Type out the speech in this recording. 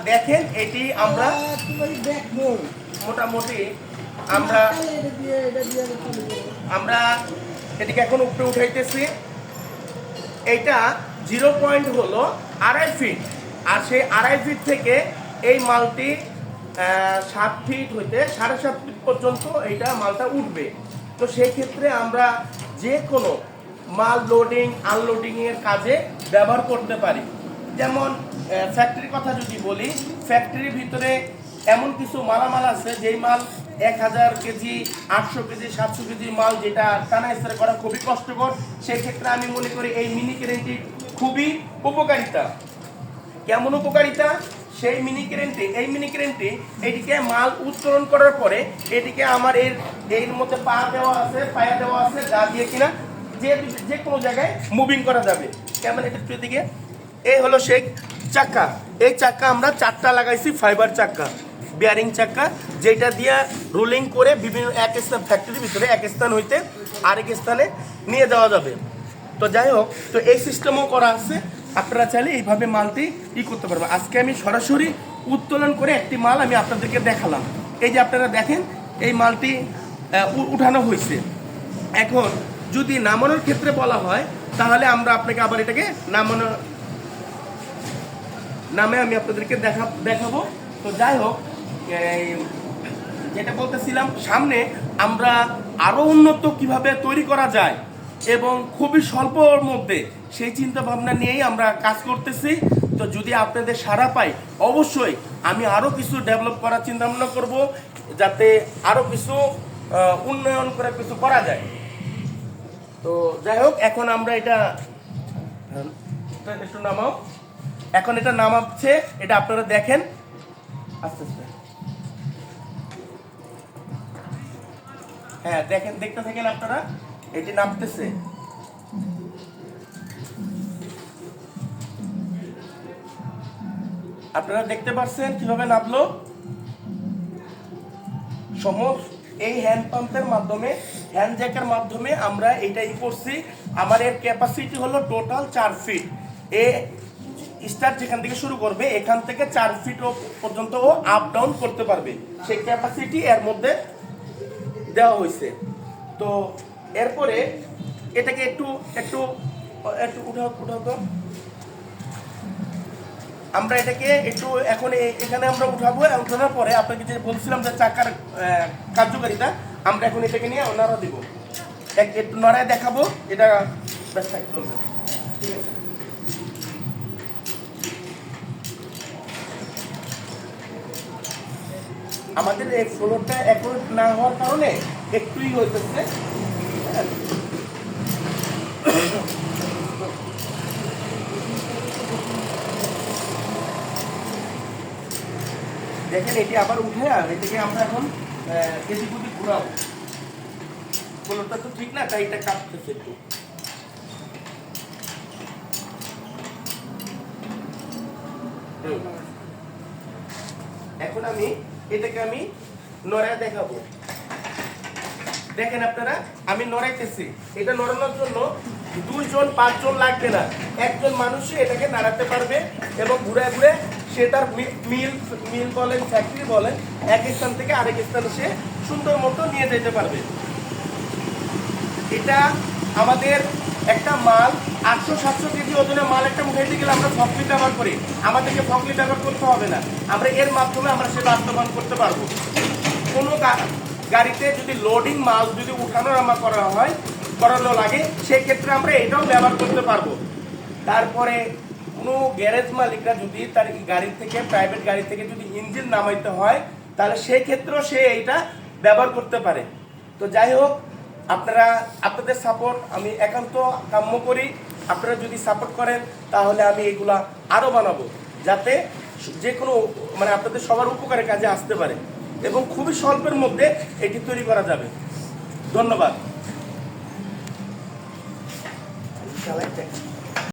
দেখেন এটি আমরা মোটামুটি আমরা এটিকে এখন উপরে উঠাইতেছি। এইটা 0 পয়েন্ট হলো 2.5 ফিট, আর সেই 2.5 ফিট থেকে এই মালটি 7 ফিট হইতে 7.5 ফিট পর্যন্ত এইটা মালটা উঠবে। তো সেই ক্ষেত্রে আমরা যে কোনো মাল লোডিং আনলোডিং এর কাজে ব্যবহার করতে পারি। যেমন ফ্যাক্টরির কথা যদি বলি, ফ্যাক্টরির ভিতরে এমন কিছু মালামাল আছে যেই মাল 1000 কেজি 800 কেজি 700 কেজি মাল যেটা টানা স্তরে করা খুবই কষ্টকর। সেই ক্ষেত্রে আমি মনে করি এই মিনি ক্রেনটি খুবই উপকারিতা। কেমন উপকারিতা? সেই মিনি ক্রেনটি এটিকে মাল উত্তোলন করার পরে এটিকে আমার এর মধ্যে পা দেওয়া আছে, পায়া দেওয়া আছে, গা দিয়ে কিনা যে কোনো জায়গায় মুভিং করা যাবে। কেমন এটা দিকে এই হলো সেই চাক্কা। এই চাক্কা আমরা 4টা লাগাইছি, ফাইবার চাক্কা, বিয়ারিং চাক্কা, যেটা দিয়ে রোলিং করে বিভিন্ন এক স্থান ফ্যাক্টরির ভিতরে এক স্থান হইতে আরেক স্থানে নিয়ে যাওয়া যাবে। তো যাই হোক, তো এই সিস্টেমও করা আছে। আপনারা চাইলে এইভাবে মালটি করতে পারবেন। আজকে আমি সরাসরি উত্তোলন করে একটি মাল আমি আপনাদেরকে দেখালাম। এই যে আপনারা দেখেন এই মালটি উঠানো হয়েছে। এখন যদি নামানোর ক্ষেত্রে বলা হয় তাহলে আমরা আপনাকে আবার এটাকে নামে আমি আপনাদেরকে দেখাবো। তো যাই হোক, যেটা বলতেছিলাম, সামনে আমরা আরো উন্নত কিভাবে তৈরি করা যায় এবং খুবই স্বল্পর মধ্যে সেই চিন্তা ভাবনা নিয়েই আমরা কাজ করতেছি। তো যদি আপনাদের সাড়া পাই, অবশ্যই আমি আরো কিছু ডেভেলপ করার চিন্তা ভাবনা করব, যাতে আরো কিছু উন্নয়ন করে কিছু করা যায়। তো যাই হোক, এখন আমরা এটা একটু নামাও। এখন এটা নামাচ্ছে, এটা আপনারা দেখেন আস্তে আস্তে। হ্যাঁ দেখেন, দেখতে থাকেন আপনারা, এটি নামতেছে। আপনারা দেখতে পাচ্ছেন কিভাবে নামলো। সমস্ত এই হ্যান্ড পাম্পের মাধ্যমে, হ্যান্ড জ্যাকের মাধ্যমে আমরা এইটাই করছি। আমার এর ক্যাপাসিটি হলো টোটাল 4 ফিট। স্টার্ট যেখান থেকে শুরু করবে এখান থেকে 4 ফিট পর্যন্ত ও আপ ডাউন করতে পারবে, সেই ক্যাপাসিটি এর মধ্যে দেওয়া হয়েছে। তো এরপরে এটাকে একটু একটু একটু উঠাও তো। আমরা এটাকে একটু এখন এখানে আমরা উঠাবো। উঠানোর পরে আপনাকে যে বলছিলাম যে চাকার কার্যকারিতা, আমরা এখন এটাকে নিয়ে নাড়া দিব, একটু নড়ায় দেখাবো। এটা বেশ চলবে, ঠিক আছে। আমাদের এই ফ্লোরটা এখন না হওয়ার কারণে একটুই হইতেছে। দেখেন এটি আবার উঠে, এটাকে আমরা এখন এদিক ওদিক ঘুরাবো। ফ্লোরটা তো ঠিক না, তাই এটা কাঁপতেছে একটু। এখন এটাকে আমি নড়ায় দেখাবো। দেখেন আপনারা, আমি নড়াইতেছি। এটা নড়ানোর জন্য 2 জন 5 জন লাগবে না, একজন মানুষই এটাকে নাড়াতে পারবে এবং ঘুরে ঘুরে সে তার মিল বলেন, ফ্যাক্টরি বলেন, এক স্থান থেকে আরেক স্থানে সে সুন্দর মতো নিয়ে যেতে পারবে। এটা আমাদের একটা মাল 800-700 কেজি ওজনের মাল একটা উঠাইতে গেলে আমরা ফকলিফট ব্যবহার করি। আমাদেরকে ফকলিফট ব্যবহার করতে হবে না, আমরা এর মাধ্যমে আমরা সে বাস্তবায়ন করতে পারবো। কোনো গাড়িতে যদি লোডিং মাল যদি উঠানো নামা করানো লাগে, সেক্ষেত্রে আমরা এটাও ব্যবহার করতে পারবো। তারপরে কোনো গ্যারেজ মালিকরা যদি তার গাড়ি থেকে, প্রাইভেট গাড়ি থেকে যদি ইঞ্জিন নামাইতে হয়, তাহলে সেই ক্ষেত্রেও সে এইটা ব্যবহার করতে পারে। তো যাই হোক, আপনাদের সাপোর্ট আমি একান্ত কাম্য করি। আপনারা যদি সাপোর্ট করেন তাহলে আমি এগুলা আরো বানাবো, যাতে যে কোনো মানে আপনাদের সবার উপকারে কাজে আসতে পারে এবং খুবই স্বল্পের মধ্যে এটি তৈরি করা যাবে। ধন্যবাদ।